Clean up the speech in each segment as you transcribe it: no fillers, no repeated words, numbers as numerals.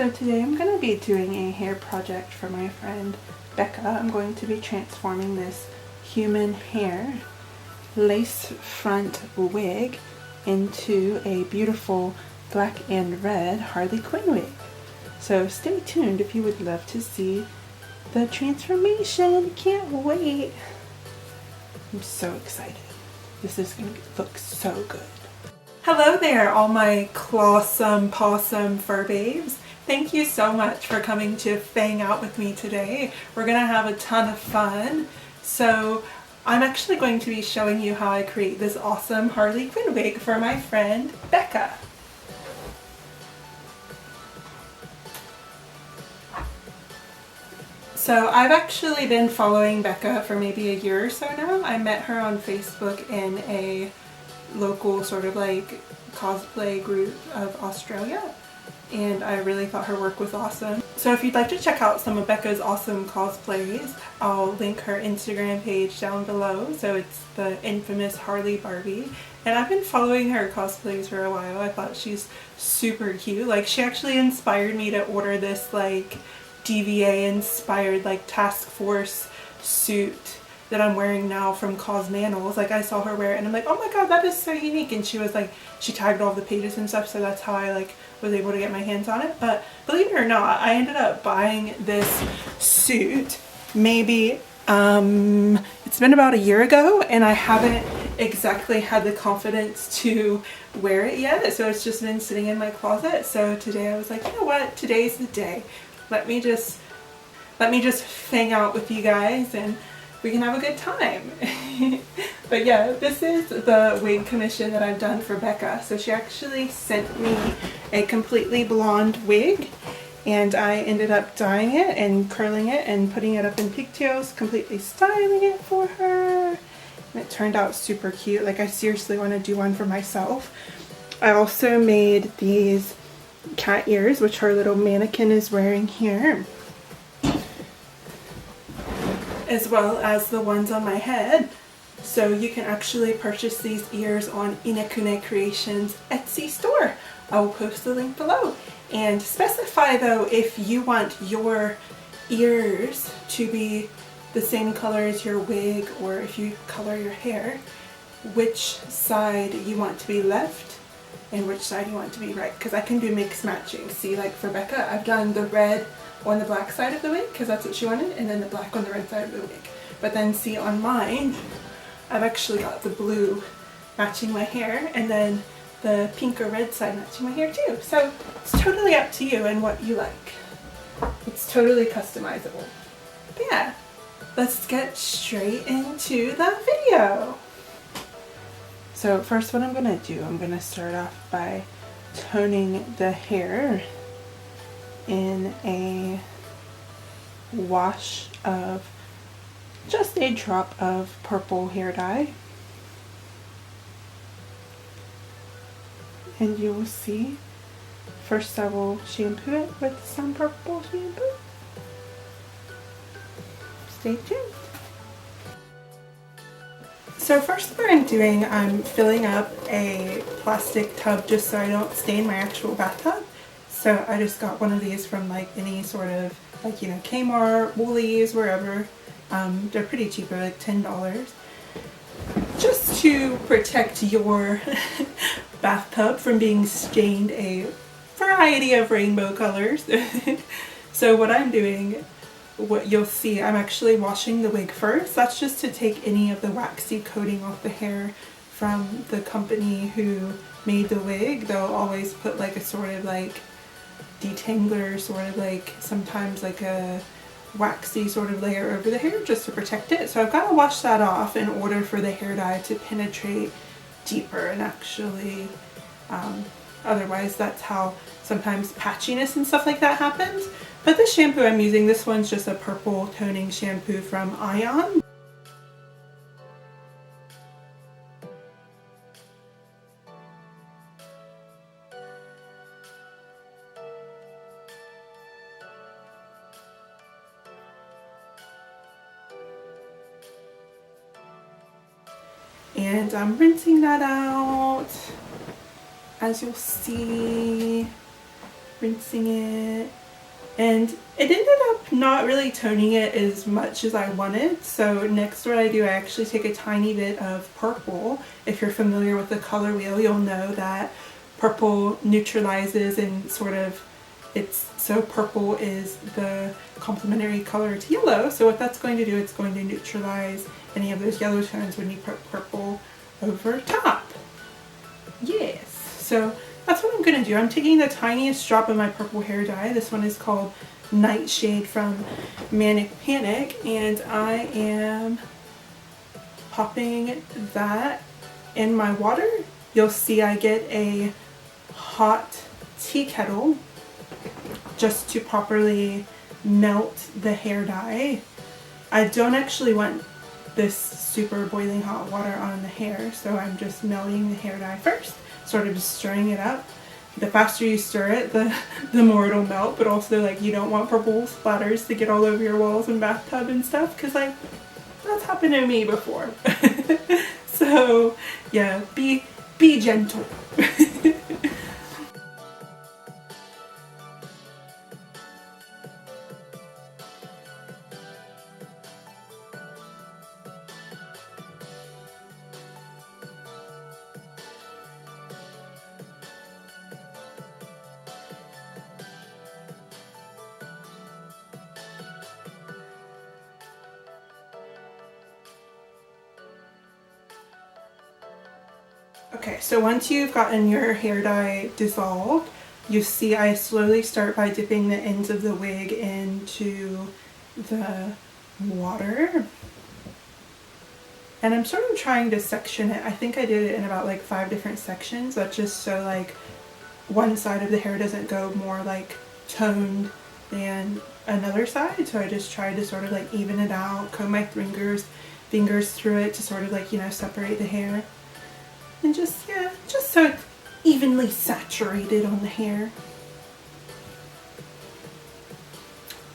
So today I'm going to be doing a hair project for my friend Becca. I'm going to be transforming this human hair lace front wig into a beautiful black and red Harley Quinn wig. So stay tuned if you would love to see the transformation. Can't wait. I'm so excited. This is going to look so good. Hello there, all my clawsome, pawsome fur babes. Thank you so much for coming to hang out with me today. We're gonna have a ton of fun. So I'm actually going to be showing you how I create this awesome Harley Quinn wig for my friend Becca. So I've actually been following Becca for maybe a year or so now. I met her on Facebook in a local sort of like cosplay group of Australia, and I really thought her work was awesome. So if you'd like to check out some of Becca's awesome cosplays, I'll link her Instagram page down below. So it's the Infamous Harley Barbie, and I've been following her cosplays for a while. I thought she's super cute. Like, she actually inspired me to order this like DVA inspired like task force suit that I'm wearing now from Cosmanals. Like, I saw her wear it and I'm like, oh my god, that is so unique. And she was like, she tagged all the pages and stuff, so that's how I like was able to get my hands on it. But believe it or not, I ended up buying this suit maybe it's been about a year ago, and I haven't exactly had the confidence to wear it yet, so it's just been sitting in my closet. So today I was like, you know what, today's the day. Let me just hang out with you guys and we can have a good time. But yeah, this is the wig commission that I've done for Becca. So she actually sent me a completely blonde wig, and I ended up dyeing it and curling it and putting it up in pigtails, completely styling it for her. And it turned out super cute. Like, I seriously want to do one for myself. I also made these cat ears, which our little mannequin is wearing here, as well as the ones on my head. So you can actually purchase these ears on Inakune Creations Etsy store. I will post the link below. And specify though if you want your ears to be the same color as your wig, or if you color your hair, which side you want to be left and which side you want to be right, because I can do mix matching. See, like for Becca, I've done the red on the black side of the wig because that's what she wanted, and then the black on the red side of the wig. But then see, on mine, I've actually got the blue matching my hair, and then the pink or red side matching my hair too. So it's totally up to you and what you like. It's totally customizable. But yeah, let's get straight into the video. So first, what I'm gonna do, I'm gonna start off by toning the hair in a wash of just a drop of purple hair dye. And you will see, first I will shampoo it with some purple shampoo. Stay tuned. So first what I'm doing, I'm filling up a plastic tub just so I don't stain my actual bathtub. So I just got one of these from like any sort of like, you know, Kmart, Woolies, wherever. They're pretty cheap, they're like $10. Just to protect your bathtub from being stained a variety of rainbow colors. So what I'm doing, what you'll see, I'm actually washing the wig first. That's just to take any of the waxy coating off the hair from the company who made the wig. They'll always put like a sort of like detangler, sort of like sometimes like a waxy sort of layer over the hair just to protect it. So I've got to wash that off in order for the hair dye to penetrate deeper, and actually otherwise that's how sometimes patchiness and stuff like that happens. But this shampoo I'm using, this one's just a purple toning shampoo from Ion. And I'm rinsing that out, as you'll see. rinsing it. And it ended up not really toning it as much as I wanted. So next what I do, I actually take a tiny bit of purple. If you're familiar with the color wheel, you'll know that purple neutralizes and sort of, so purple is the complementary color to yellow. So what that's going to do, it's going to neutralize any of those yellow tones when you put purple over top. Yes, so that's what I'm going to do. I'm taking the tiniest drop of my purple hair dye. This one is called Nightshade from Manic and I am popping that in my water. You'll see I get a hot tea kettle just to properly melt the hair dye. I don't actually want this super boiling hot water on the hair, so I'm just melting the hair dye first, sort of just stirring it up. The faster you stir it, the more it'll melt, but also like you don't want purple splatters to get all over your walls and bathtub and stuff, because like that's happened to me before. So yeah, be gentle. Okay, so once you've gotten your hair dye dissolved, you see I slowly start by dipping the ends of the wig into the water. And I'm sort of trying to section it. I think I did it in about like 5 different sections. That's just so like one side of the hair doesn't go more like toned than another side. So I just tried to sort of like even it out, comb my fingers through it to sort of like, you know, separate the hair. And just, yeah, just so it's evenly saturated on the hair.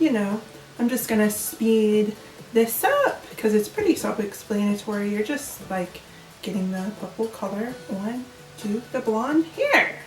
You know, I'm just gonna speed this up because it's pretty self-explanatory. You're just like getting the purple color on to the blonde hair.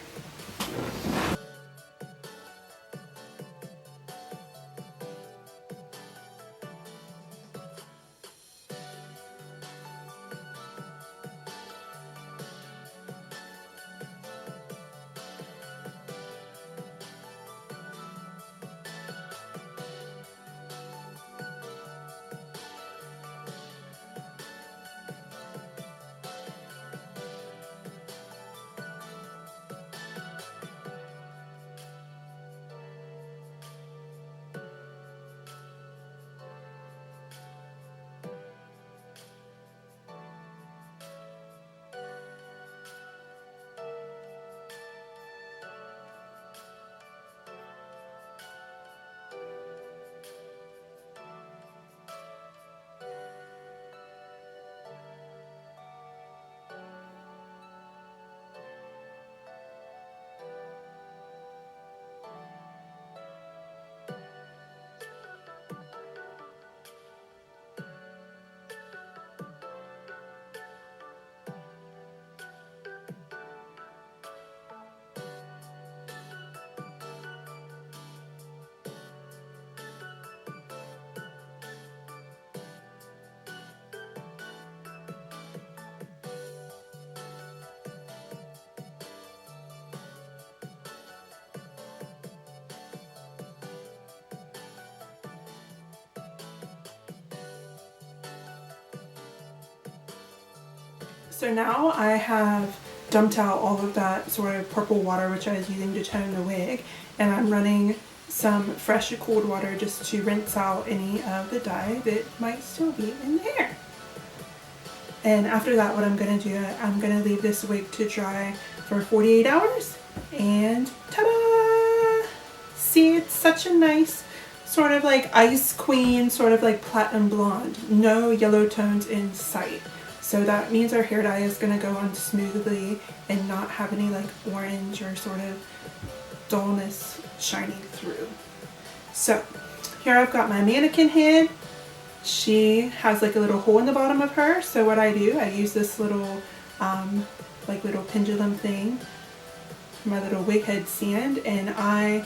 So now I have dumped out all of that sort of purple water which I was using to tone the wig, and I'm running some fresh cold water just to rinse out any of the dye that might still be in there. And after that, what I'm going to do, I'm going to leave this wig to dry for 48 hours and ta-da! See, it's such a nice sort of like ice queen, sort of like platinum blonde. No yellow tones in sight. So that means our hair dye is going to go on smoothly and not have any like orange or sort of dullness shining through. So here I've got my mannequin head. She has like a little hole in the bottom of her. So what I do, I use this little like little pendulum thing my little wig head stand, and I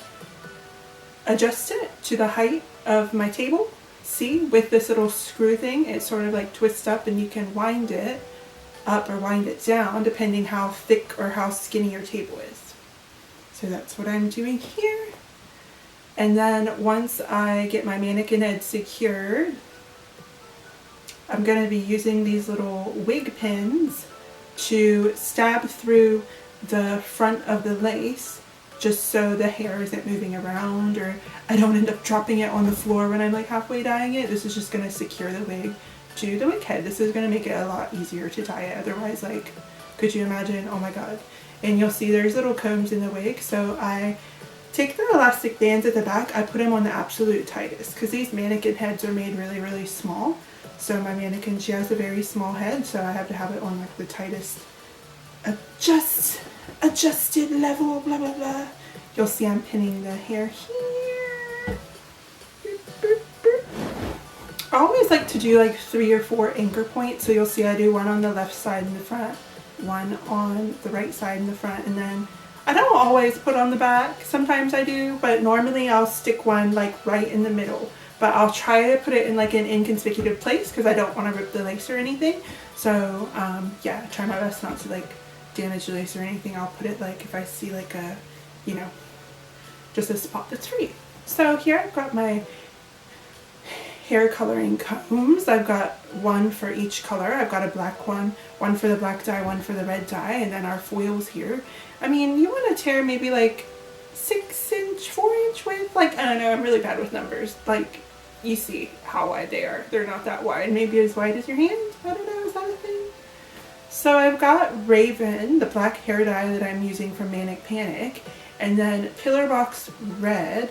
adjust it to the height of my table. See, with this little screw thing, it sort of like twists up, and you can wind it up or wind it down depending how thick or how skinny your table is. So that's what I'm doing here. And then once I get my mannequin head secured, I'm going to be using these little wig pins to stab through the front of the lace, just so the hair isn't moving around or I don't end up dropping it on the floor when I'm like halfway dyeing it. This is just going to secure the wig to the wig head. This is going to make it a lot easier to dye it. Otherwise, like, could you imagine? Oh my god. And you'll see there's little combs in the wig, so I take the elastic bands at the back, I put them on the absolute tightest, because these mannequin heads are made really, really small. So my mannequin, she has a very small head, so I have to have it on like the tightest adjusted level, blah blah blah. You'll see I'm pinning the hair here. I always like to do like 3 or 4 anchor points, so you'll see I do one on the left side in the front, one on the right side in the front, and then I don't always put on the back. Sometimes I do, but normally I'll stick one like right in the middle. But I'll try to put it in like an inconspicuous place because I don't want to rip the lace or anything. So yeah, try my best not to like damage the lace or anything. I'll put it like if I see like a, you know, just a spot that's free. So here I've got my hair coloring combs. I've got one for each color. I've got a black one for the black dye, one for the red dye, and then our foils here. I mean, you want to tear maybe like 6-inch, 4-inch width. Like, I don't know, I'm really bad with numbers. Like, you see how wide they are. They're not that wide. Maybe as wide as your hand. I don't know, is that a thing? So I've got Raven, the black hair dye that I'm using from Manic Panic, and then Pillarbox Red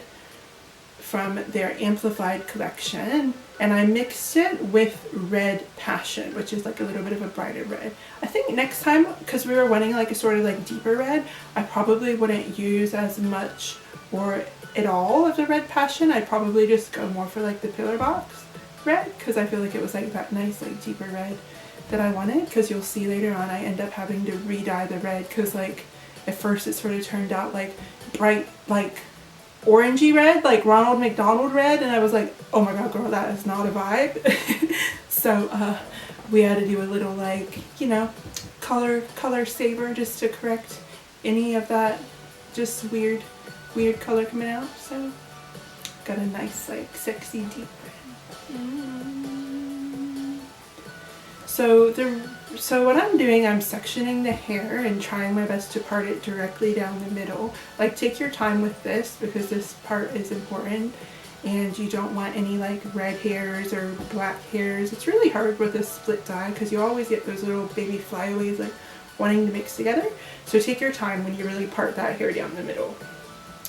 from their Amplified collection, and I mixed it with Red Passion, which is like a little bit of a brighter red. I think next time, because we were wanting like a sort of like deeper red, I probably wouldn't use as much or at all of the Red Passion. I'd probably just go more for like the Pillarbox Red, because I feel like it was like that nice like deeper red that I wanted, because you'll see later on I end up having to re-dye the red, because like at first it sort of turned out like bright like orangey red, like Ronald McDonald red, and I was like, oh my god girl, that is not a vibe. So we had to do a little like, you know, color saver just to correct any of that just weird color coming out. So got a nice like sexy deep red. So what I'm doing, I'm sectioning the hair and trying my best to part it directly down the middle. Like, take your time with this because this part is important and you don't want any like red hairs or black hairs. It's really hard with a split dye because you always get those little baby flyaways like wanting to mix together. So take your time when you really part that hair down the middle.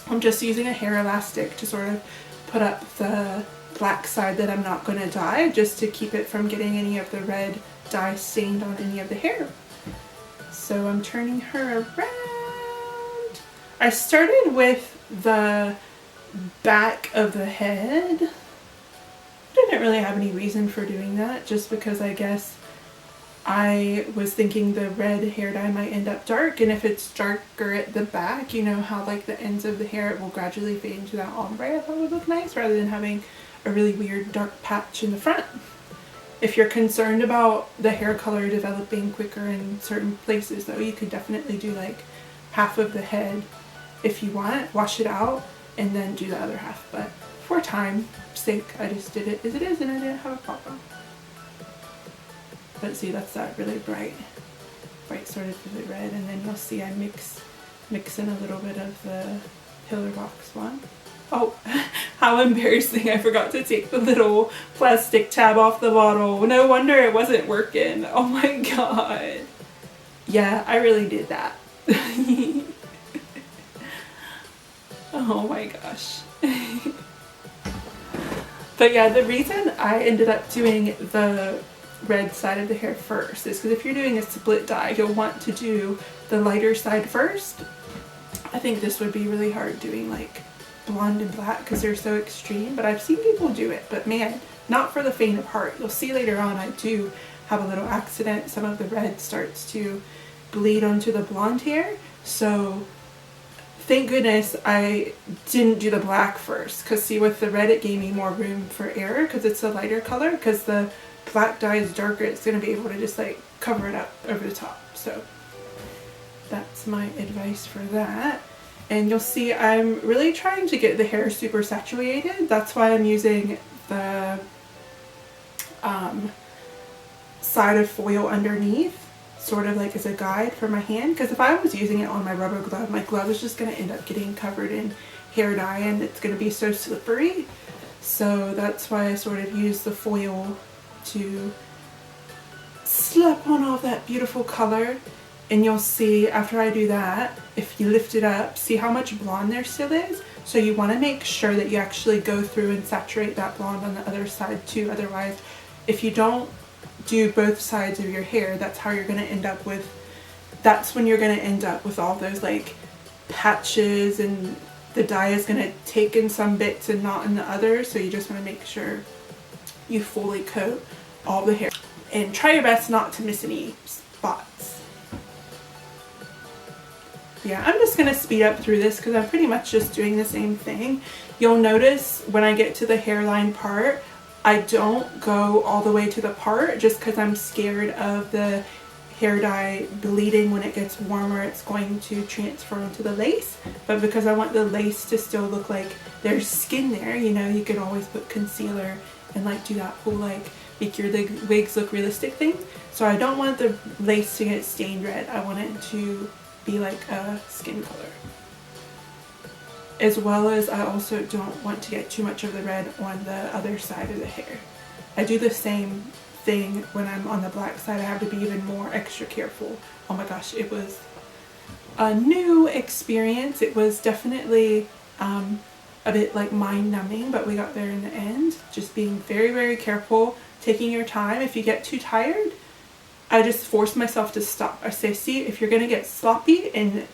I'm just using a hair elastic to sort of put up the black side that I'm not going to dye, just to keep it from getting any of the red dye stained on any of the hair. So I'm turning her around. I started with the back of the head. I didn't really have any reason for doing that, just because I guess I was thinking the red hair dye might end up dark, and if it's darker at the back, you know how like the ends of the hair, it will gradually fade into that ombre. I thought it would look nice rather than having a really weird dark patch in the front. If you're concerned about the hair color developing quicker in certain places though, you could definitely do like half of the head if you want, wash it out, and then do the other half. But for time's sake, I just did it as it is and I didn't have a problem. But see, that's that really bright sort of vivid red, and then you'll see I mix in a little bit of the Pillarbox one. Oh, how embarrassing, I forgot to take the little plastic tab off the bottle. No wonder it wasn't working. Oh my god. Yeah, I really did that. Oh my gosh. But yeah, the reason I ended up doing the red side of the hair first is because if you're doing a split dye, you'll want to do the lighter side first. I think this would be really hard doing like blonde and black because they're so extreme, but I've seen people do it, but man, not for the faint of heart. You'll see later on I do have a little accident. Some of the red starts to bleed onto the blonde hair, so thank goodness I didn't do the black first, because see, with the red it gave me more room for error because it's a lighter color. Because the black dye is darker, it's going to be able to just like cover it up over the top. So that's my advice for that. And you'll see I'm really trying to get the hair super saturated. That's why I'm using the side of foil underneath, sort of like as a guide for my hand, because if I was using it on my rubber glove, my glove is just going to end up getting covered in hair dye and it's going to be so slippery. So that's why I sort of use the foil to slap on all that beautiful color. And you'll see after I do that, if you lift it up, see how much blonde there still is? So you want to make sure that you actually go through and saturate that blonde on the other side too. Otherwise, if you don't do both sides of your hair, that's how you're going to end up with, that's when you're going to end up with all those like patches, and the dye is going to take in some bits and not in the others. So you just want to make sure you fully coat all the hair and try your best not to miss any spots. Yeah, I'm just going to speed up through this because I'm pretty much just doing the same thing. You'll notice when I get to the hairline part, I don't go all the way to the part just because I'm scared of the hair dye bleeding. When it gets warmer, it's going to transfer onto the lace. But because I want the lace to still look like there's skin there, you know, you can always put concealer and like do that whole like make your wigs look realistic thing. So I don't want the lace to get stained red. I want it to be like a skin color. As well as I also don't want to get too much of the red on the other side of the hair. I do the same thing when I'm on the black side. I have to be even more extra careful. Oh my gosh, it was a new experience. It was definitely a bit like mind numbing, but we got there in the end. Just being very, very careful, taking your time. If you get too tired, I just force myself to stop. I say, see, if you're going to get sloppy and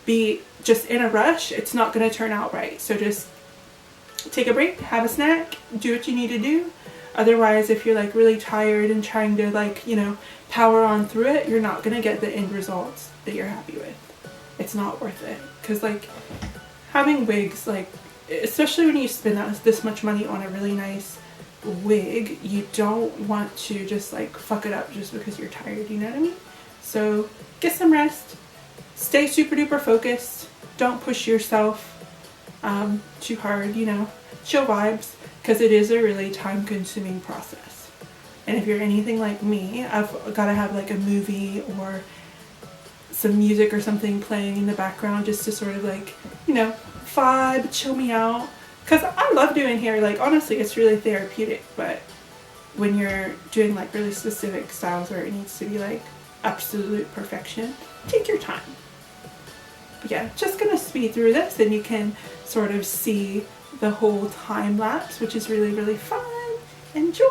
be just in a rush, it's not going to turn out right. So just take a break, have a snack, do what you need to do. Otherwise, if you're like really tired and trying to like, you know, power on through it, you're not going to get the end results that you're happy with. It's not worth it. Because like having wigs, like especially when you spend this much money on a really nice wig, you don't want to just like fuck it up just because you're tired, you know what I mean? So get some rest, stay super duper focused, don't push yourself too hard, you know, chill vibes, because it is a really time consuming process. And if you're anything like me, I've got to have like a movie or some music or something playing in the background just to sort of like, you know, vibe, chill me out. Because I love doing hair, like honestly it's really therapeutic, but when you're doing like really specific styles where it needs to be like absolute perfection, take your time. But yeah, just gonna speed through this and you can sort of see the whole time lapse, which is really, really fun. Enjoy!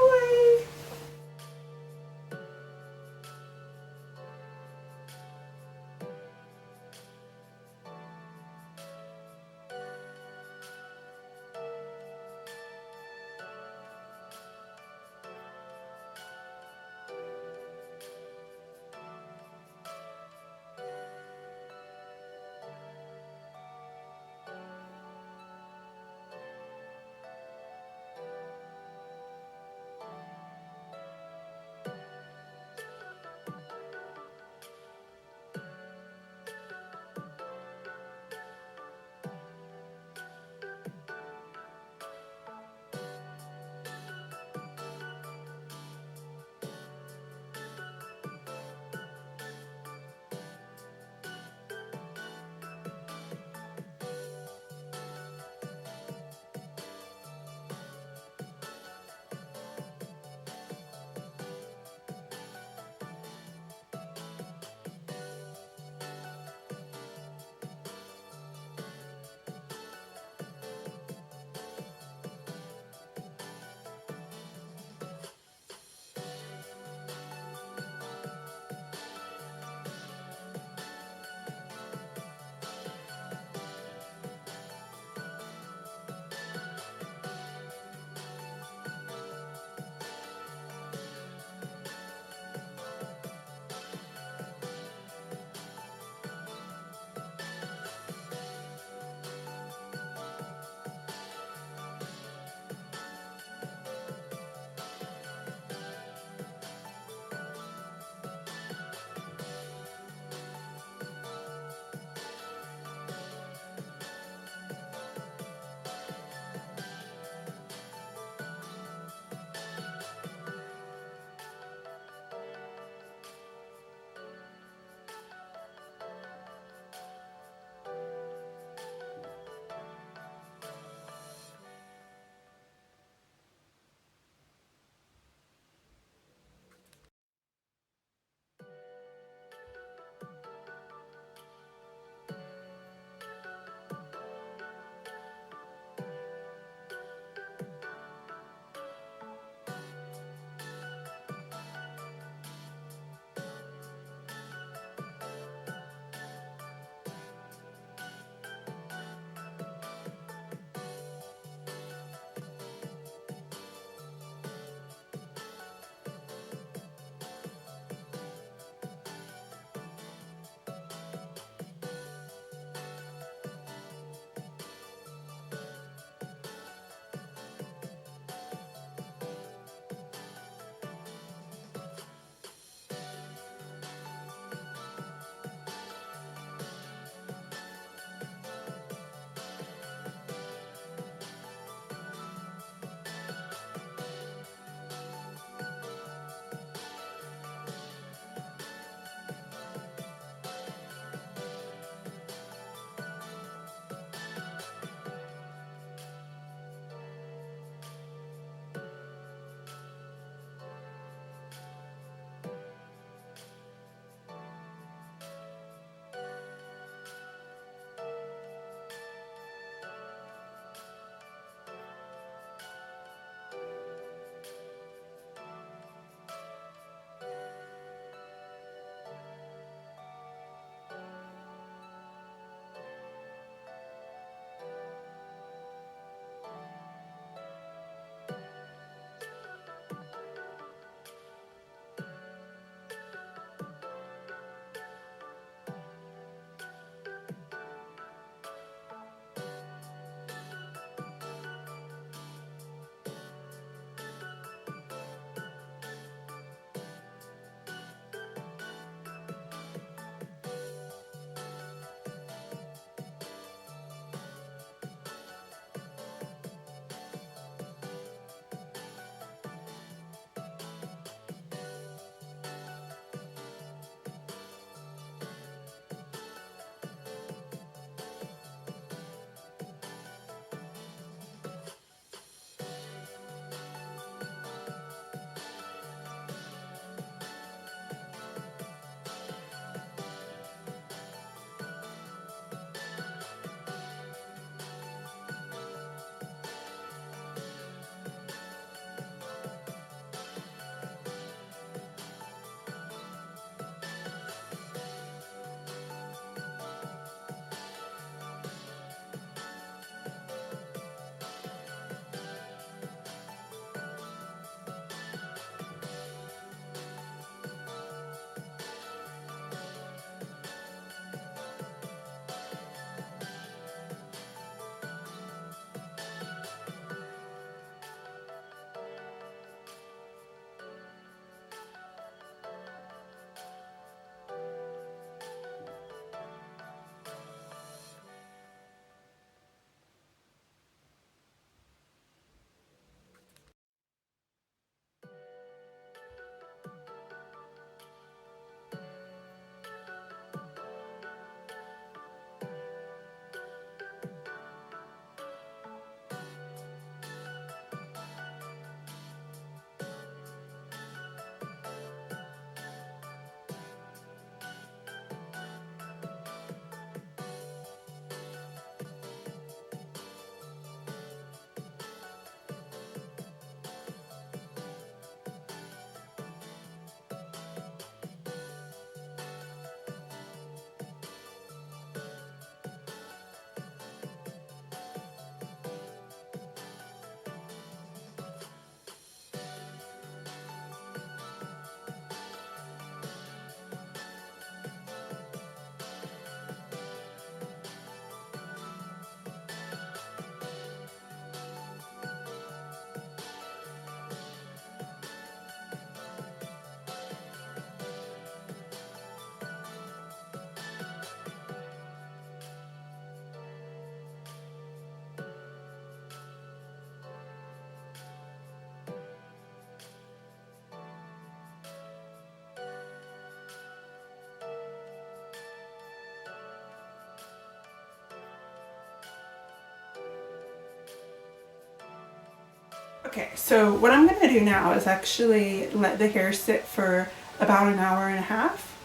Okay, so what I'm going to do now is actually let the hair sit for about an hour and a half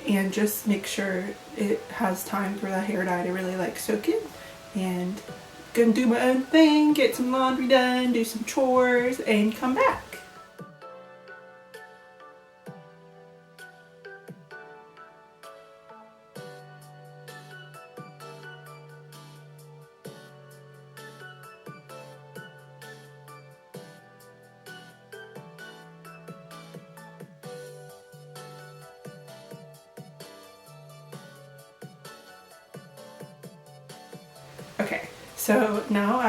and just make sure it has time for the hair dye to really like soak in. And gonna do my own thing, get some laundry done, do some chores, and come back. Okay, so now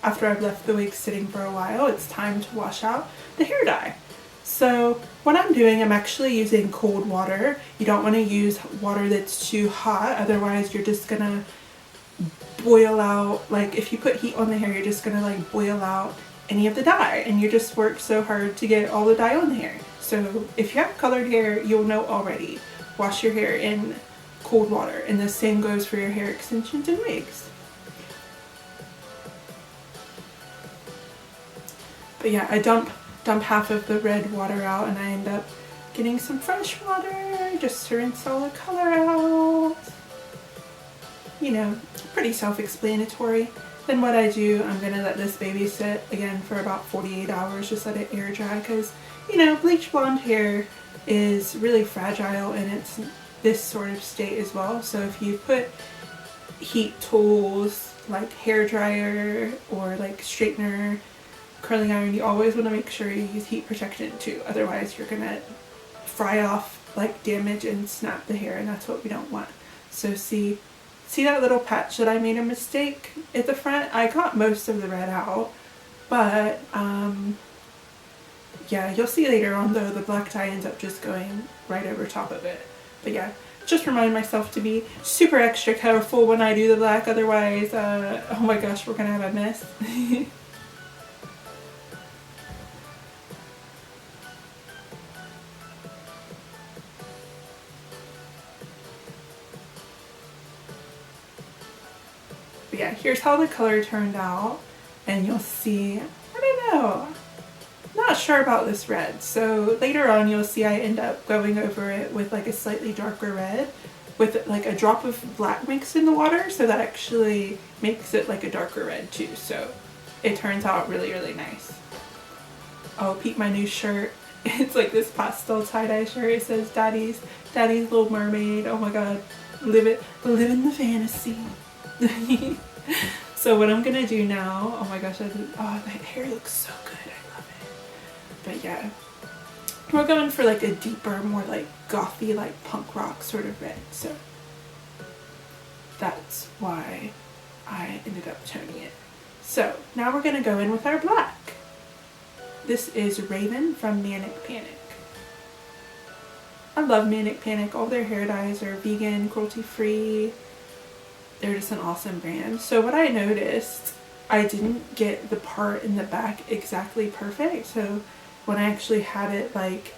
after I've left the wig sitting for a while, it's time to wash out the hair dye. So what I'm doing, I'm actually using cold water. You don't want to use water that's too hot, otherwise you're just gonna boil out, like if you put heat on the hair, you're just gonna like boil out any of the dye, and you just work so hard to get all the dye on the hair. So if you have colored hair, you'll know already. Wash your hair in cold water, and the same goes for your hair extensions and wigs. But yeah, I dump half of the red water out, and I end up getting some fresh water just to rinse all the color out. You know, pretty self-explanatory. Then what I do, I'm gonna let this baby sit again for about 48 hours, just let it air dry, because you know, bleach blonde hair is really fragile and it's this sort of state as well. So if you put heat tools like hair dryer or like straightener, curling iron, you always want to make sure you use heat protection too, otherwise you're gonna fry off, like damage and snap the hair, and that's what we don't want. So see that little patch that I made a mistake at the front? I got most of the red out, but yeah, you'll see later on though the black dye ends up just going right over top of it. But yeah, just remind myself to be super extra careful when I do the black, otherwise oh my gosh, we're gonna have a mess. But yeah, here's how the color turned out, and you'll see, I don't know, not sure about this red. So later on you'll see I end up going over it with like a slightly darker red with like a drop of black mixed in the water, so that actually makes it like a darker red too. So it turns out really, really nice. Oh, peep my new shirt. It's like this pastel tie-dye shirt. It says Daddy's Little Mermaid. Oh my god, living the fantasy. So what I'm gonna do now, oh my gosh, oh, that hair looks so good, I love it. But yeah, we're going for like a deeper, more like gothy, like punk rock sort of red, so that's why I ended up toning it. So now we're gonna go in with our black. This is Raven from Manic Panic. I love Manic Panic. All their hair dyes are vegan, cruelty-free. They're just an awesome brand. So what I noticed, I didn't get the part in the back exactly perfect. So when I actually had it like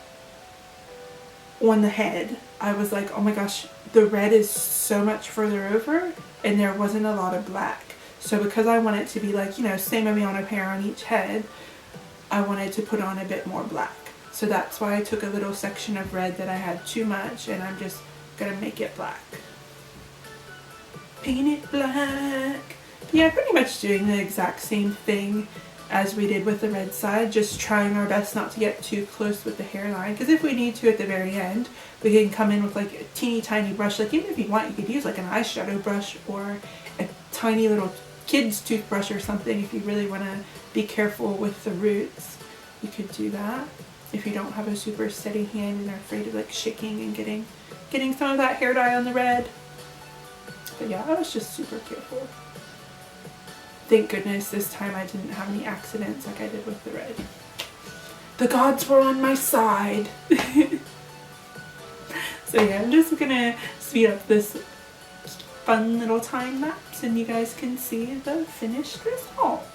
on the head, I was like, oh my gosh, the red is so much further over and there wasn't a lot of black. So because I want it to be like, you know, same amount of hair on each head, I wanted to put on a bit more black. So that's why I took a little section of red that I had too much, and I'm just gonna make it black. Paint it black. Yeah, pretty much doing the exact same thing as we did with the red side, just trying our best not to get too close with the hairline, because if we need to at the very end, we can come in with like a teeny tiny brush. Like even if you want, you could use like an eyeshadow brush or a tiny little kid's toothbrush or something. If you really want to be careful with the roots, you could do that if you don't have a super steady hand and are afraid of like shaking and getting some of that hair dye on the red. But yeah, I was just super careful. Thank goodness this time I didn't have any accidents like I did with the red. The gods were on my side. So yeah, I'm just gonna speed up this fun little time lapse and you guys can see the finished result.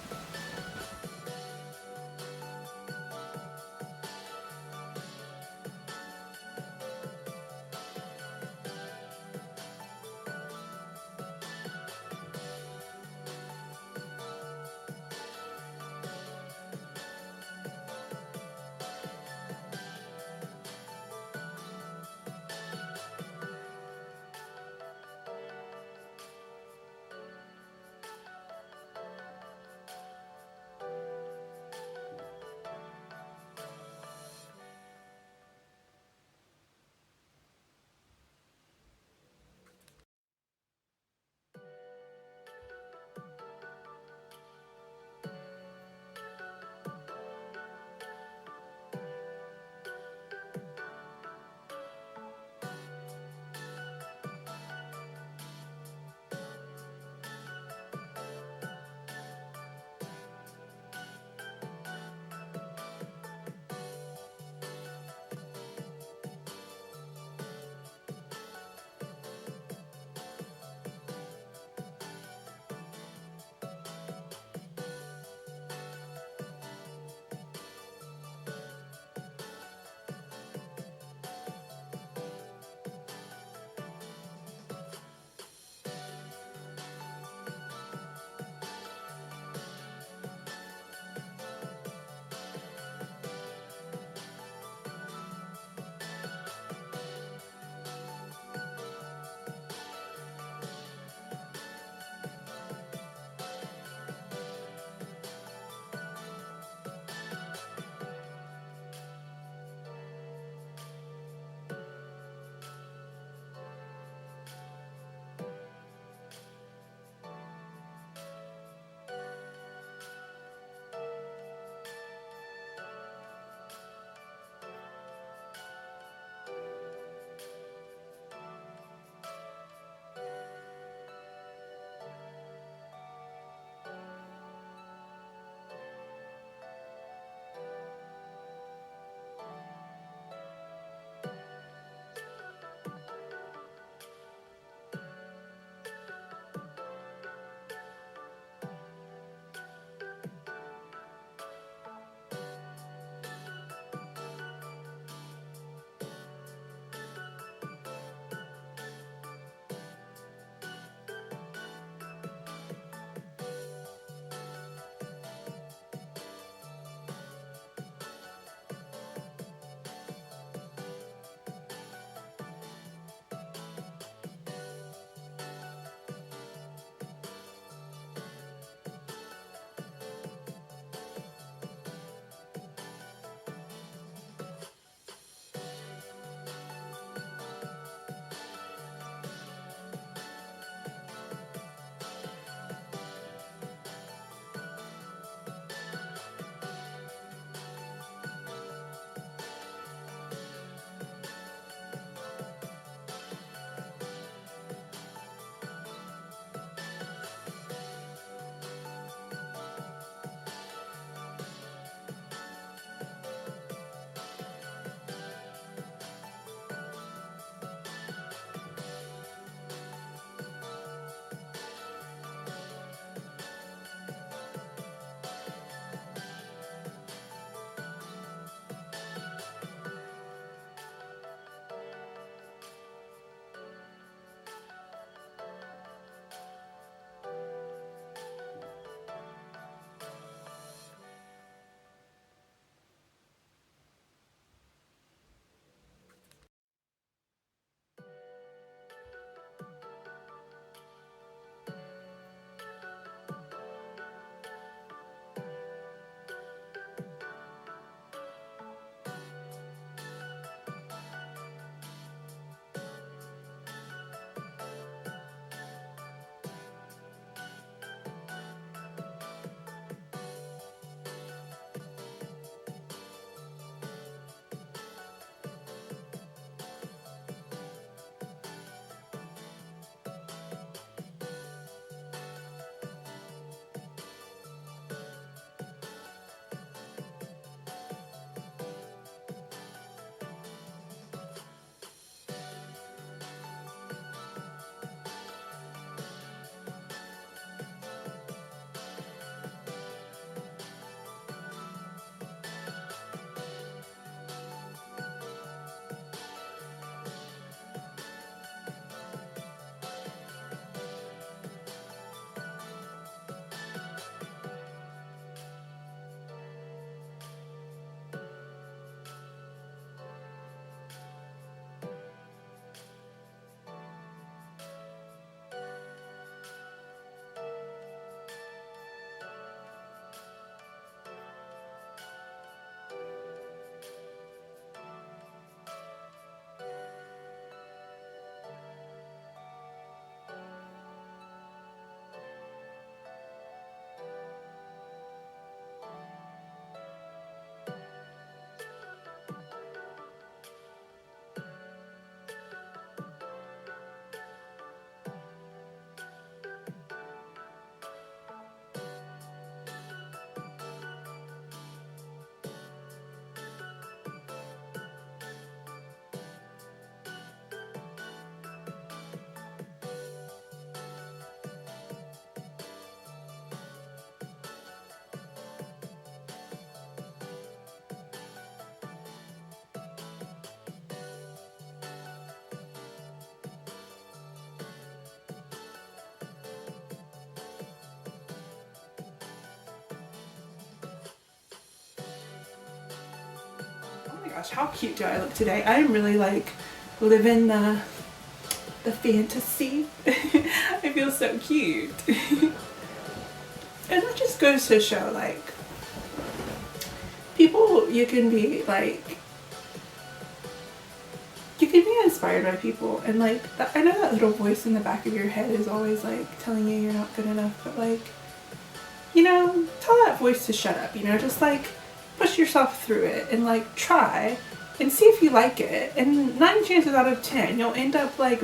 gosh, how cute do I look today? I am really like living the fantasy. I feel so cute. And that just goes to show, like, people, you can be inspired by people, and like I know that little voice in the back of your head is always like telling you you're not good enough, but like, you know, tell that voice to shut up, you know, just like push yourself through it and like try and see if you like it, and 9 chances out of 10 you'll end up like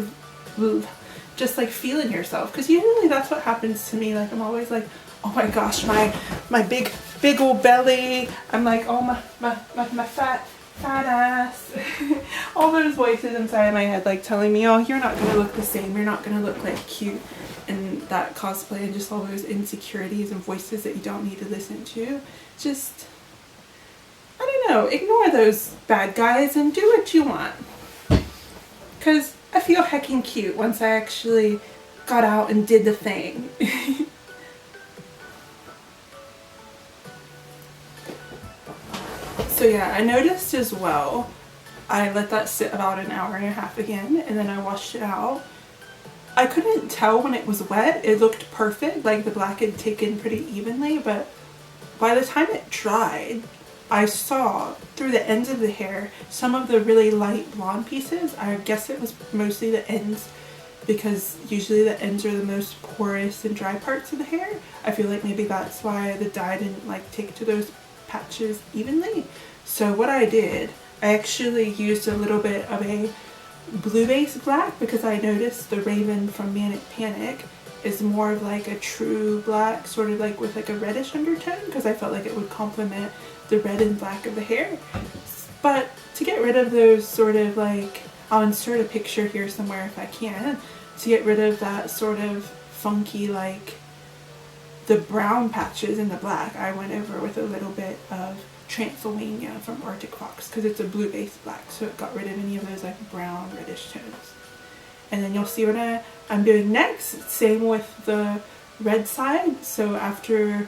just like feeling yourself, because usually that's what happens to me. Like I'm always like, oh my gosh, my big old belly, I'm like, oh my fat ass. All those voices inside my head like telling me, oh, you're not gonna look the same, you're not gonna look like cute and that cosplay, and just all those insecurities and voices that you don't need to listen to. Just, I don't know, ignore those bad guys and do what you want, because I feel heckin' cute once I actually got out and did the thing. So yeah, I noticed as well, I let that sit about an hour and a half again, and then I washed it out. I couldn't tell when it was wet. It looked perfect, like the black had taken pretty evenly, but by the time it dried, I saw through the ends of the hair some of the really light blonde pieces. I guess it was mostly the ends, because usually the ends are the most porous and dry parts of the hair. I feel like maybe that's why the dye didn't like take to those patches evenly. So what I did, I actually used a little bit of a blue base black, because I noticed the Raven from Manic Panic is more of like a true black, sort of like with like a reddish undertone, because I felt like it would complement the red and black of the hair. But to get rid of those sort of like, I'll insert a picture here somewhere if I can, to get rid of that sort of funky like the brown patches in the black, I went over with a little bit of Transylvania from Arctic Fox, because it's a blue base black, so it got rid of any of those like brown reddish tones. And then you'll see what I'm doing next. Same with the red side. So after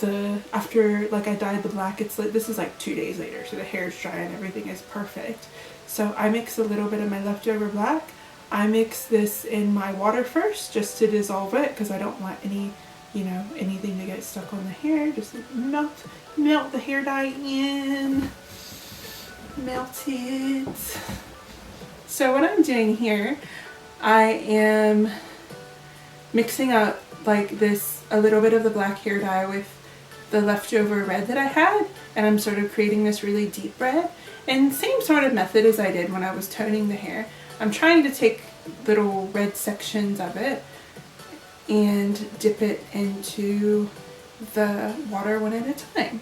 like I dyed the black, it's like, this is like 2 days later, so the hair's dry and everything is perfect. So I mix a little bit of my leftover black. I mix this in my water first, just to dissolve it, because I don't want any, you know, anything to get stuck on the hair. Just melt the hair dye in, melt it. So what I'm doing here, I am mixing up like this, a little bit of the black hair dye with the leftover red that I had, and I'm sort of creating this really deep red. And same sort of method as I did when I was toning the hair. I'm trying to take little red sections of it and dip it into the water one at a time.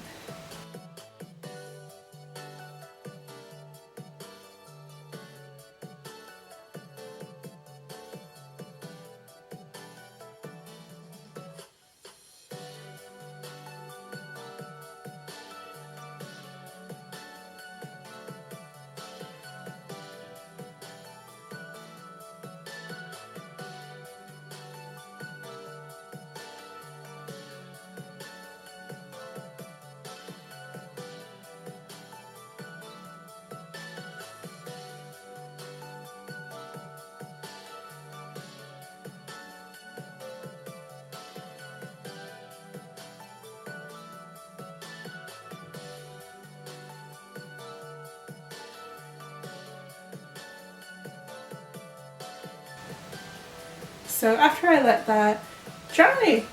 So after I let that dry,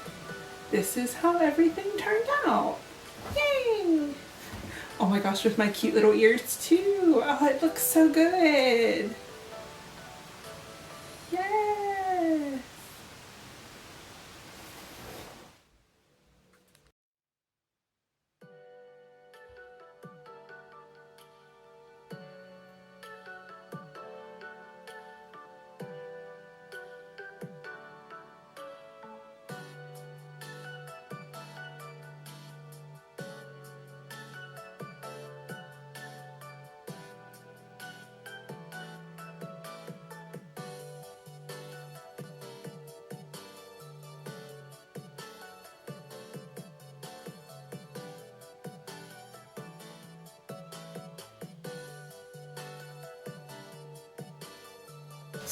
this is how everything turned out. Yay! Oh my gosh, with my cute little ears too. Oh, it looks so good. Yes!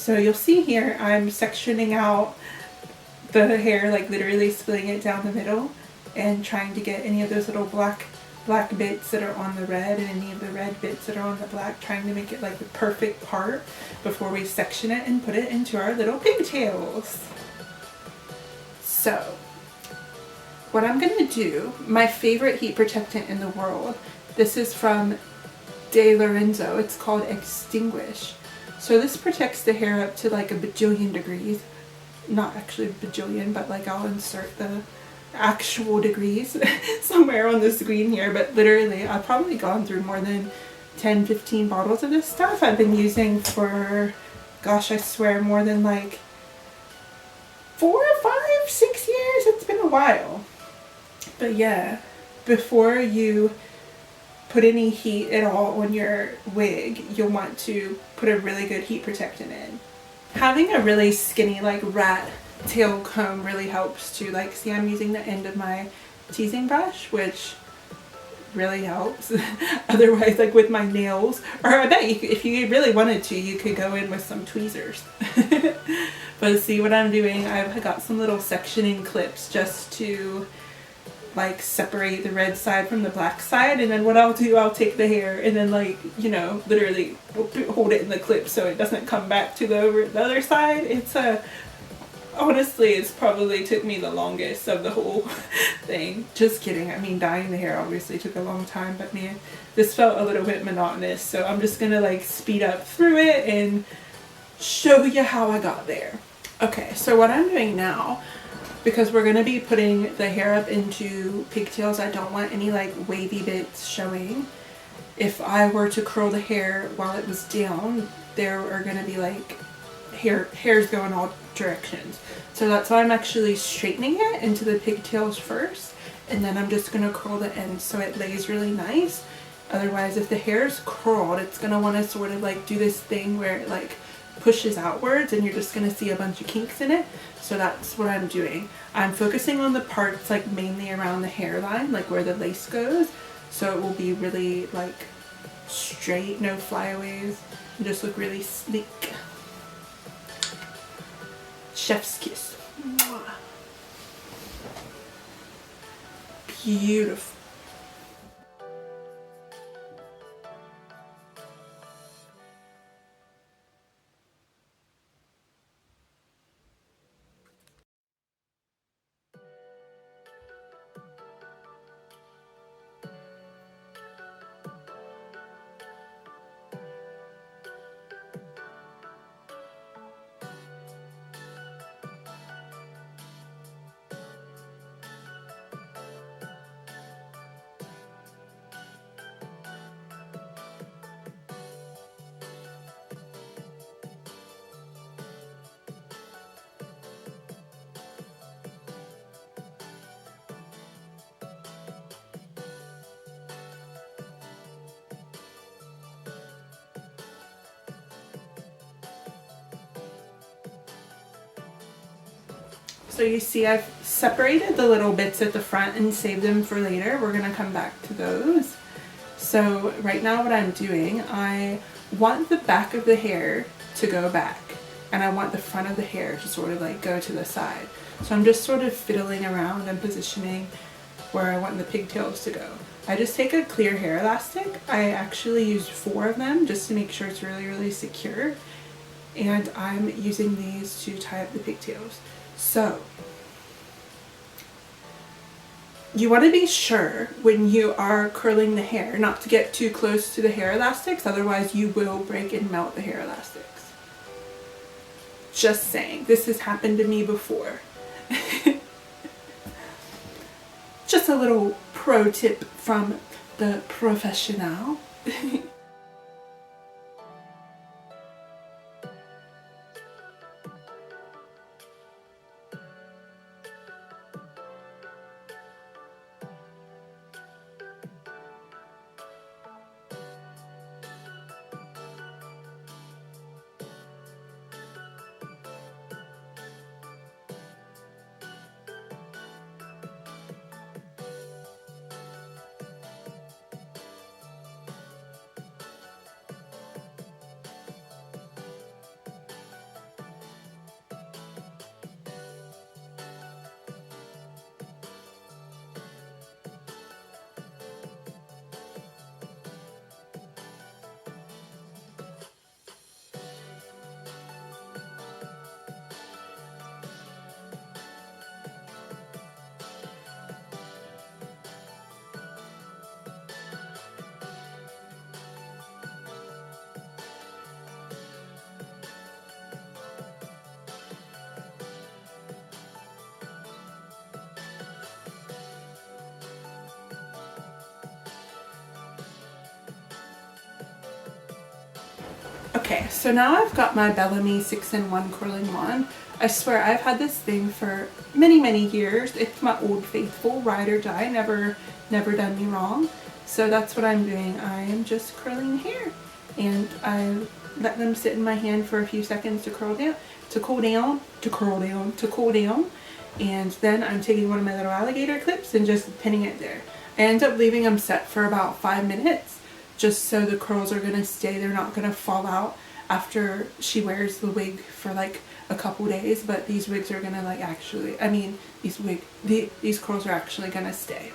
So you'll see here I'm sectioning out the hair, like literally splitting it down the middle and trying to get any of those little black bits that are on the red and any of the red bits that are on the black, trying to make it like the perfect part before we section it and put it into our little pigtails. So what I'm gonna do, my favorite heat protectant in the world, this is from De Lorenzo, it's called Extinguish. So this protects the hair up to like a bajillion degrees. Not actually a bajillion, but like I'll insert the actual degrees somewhere on the screen here, but literally I've probably gone through more than 10-15 bottles of this stuff. I've been using for, gosh, I swear, more than like 4, 5, 6 years. It's been a while. But yeah, before you put any heat at all on your wig, you'll want to put a really good heat protectant in. Having a really skinny like rat tail comb really helps too. Like, see, I'm using the end of my teasing brush, which really helps. Otherwise, like with my nails, or I bet you, if you really wanted to, you could go in with some tweezers. But see what I'm doing, I've got some little sectioning clips just to like separate the red side from the black side, and then what I'll do, I'll take the hair and then, like, you know, literally hold it in the clip so it doesn't come back to the other side. It's honestly, it's probably took me the longest of the whole thing. Just kidding. I mean, dyeing the hair obviously took a long time, but man, this felt a little bit monotonous, so I'm just gonna like speed up through it and show you how I got there. Okay, so what I'm doing now, because we're gonna be putting the hair up into pigtails, I don't want any like wavy bits showing. If I were to curl the hair while it was down, there are gonna be like hairs going all directions. So that's why I'm actually straightening it into the pigtails first, and then I'm just gonna curl the ends so it lays really nice. Otherwise, if the hair is curled, it's gonna want to sort of like do this thing where it like pushes outwards and you're just gonna see a bunch of kinks in it. So that's what I'm doing. I'm focusing on the parts like mainly around the hairline, like where the lace goes, so it will be really like straight, no flyaways, and just look really sleek. Chef's kiss. Mwah. Beautiful. So you see I've separated the little bits at the front and saved them for later. We're gonna come back to those. So right now what I'm doing, I want the back of the hair to go back, and I want the front of the hair to sort of like go to the side. So I'm just sort of fiddling around and positioning where I want the pigtails to go. I just take a clear hair elastic. I actually used 4 of them just to make sure it's really, really secure. And I'm using these to tie up the pigtails. So you want to be sure when you are curling the hair not to get too close to the hair elastics, otherwise you will break and melt the hair elastics. Just saying, this has happened to me before. Just a little pro tip from the professional. Okay, so now I've got my Bellamy 6-in-1 curling wand. I swear I've had this thing for many, many years. It's my old faithful, ride or die, never done me wrong. So that's what I'm doing. I am just curling hair, and I let them sit in my hand for a few seconds to curl down, to cool down, to curl down, to cool down. And then I'm taking one of my little alligator clips and just pinning it there. I end up leaving them set for about 5 minutes just so the curls are gonna stay. They're not gonna fall out after she wears the wig for like a couple days, but these wigs are gonna like actually, I mean, these curls are actually gonna stay.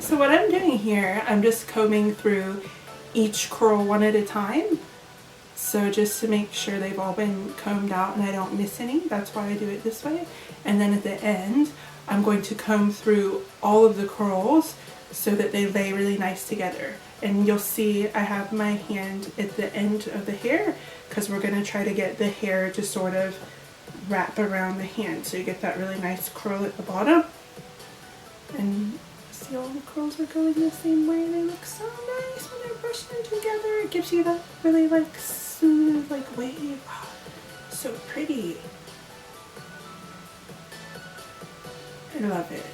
So what I'm doing here, I'm just combing through each curl one at a time. So just to make sure they've all been combed out and I don't miss any, that's why I do it this way. And then at the end, I'm going to comb through all of the curls so that they lay really nice together. And you'll see I have my hand at the end of the hair because we're going to try to get the hair to sort of wrap around the hand so you get that really nice curl at the bottom. And see, all the curls are going the same way. They look so nice when they're brushed in together. It gives you that really like smooth like wave. Oh, so pretty. I love it.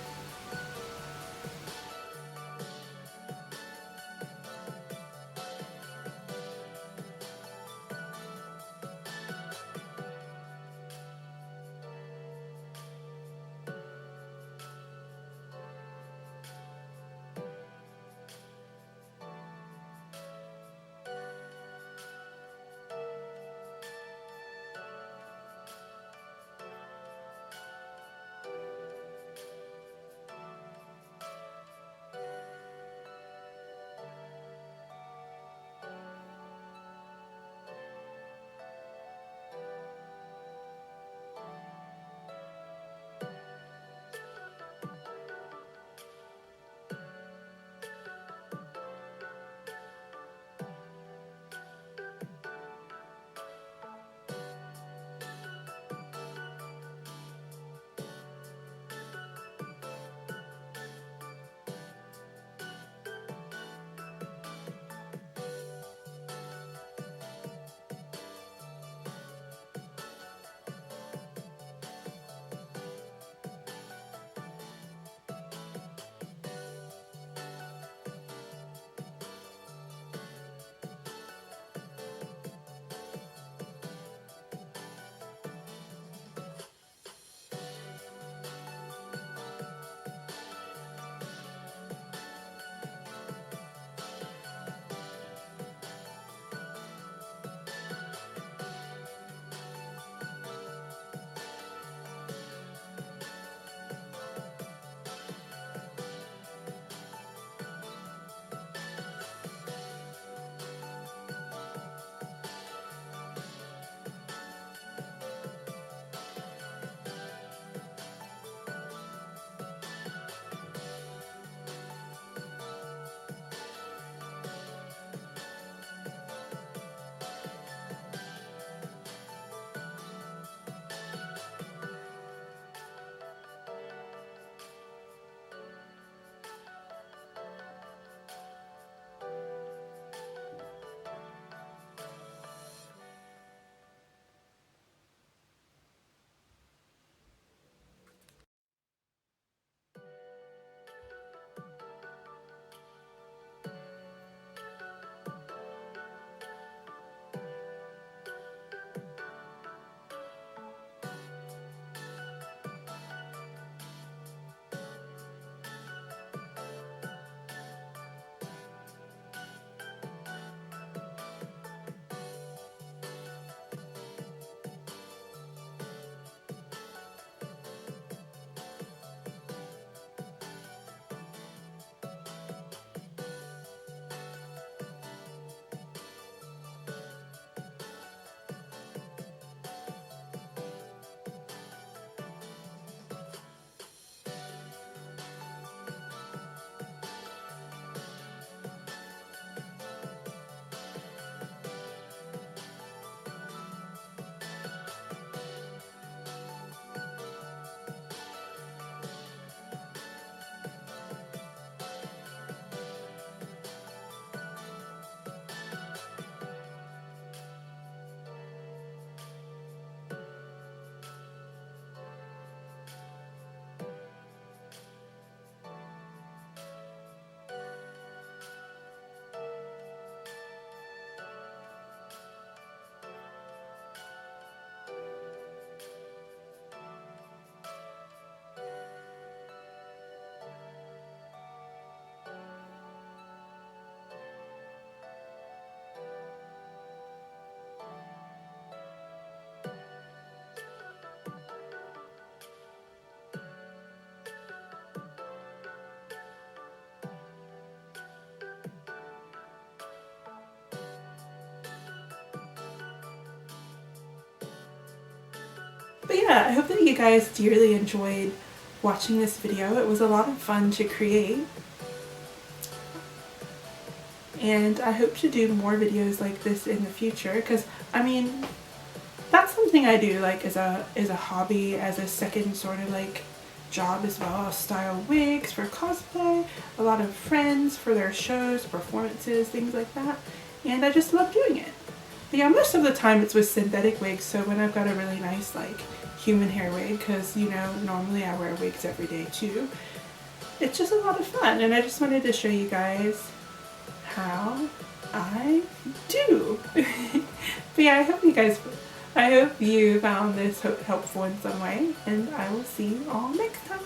But yeah, I hope that you guys dearly enjoyed watching this video. It was a lot of fun to create. And I hope to do more videos like this in the future, because I mean, that's something I do like as a hobby, as a second sort of like job as well. I'll style wigs for cosplay, a lot of friends for their shows, performances, things like that, and I just love doing it. But yeah, most of the time it's with synthetic wigs, so when I've got a really nice like human hair wig, because you know normally I wear wigs every day too, it's just a lot of fun, and I just wanted to show you guys how I do. But yeah, I hope you found this helpful in some way, and I will see you all next time.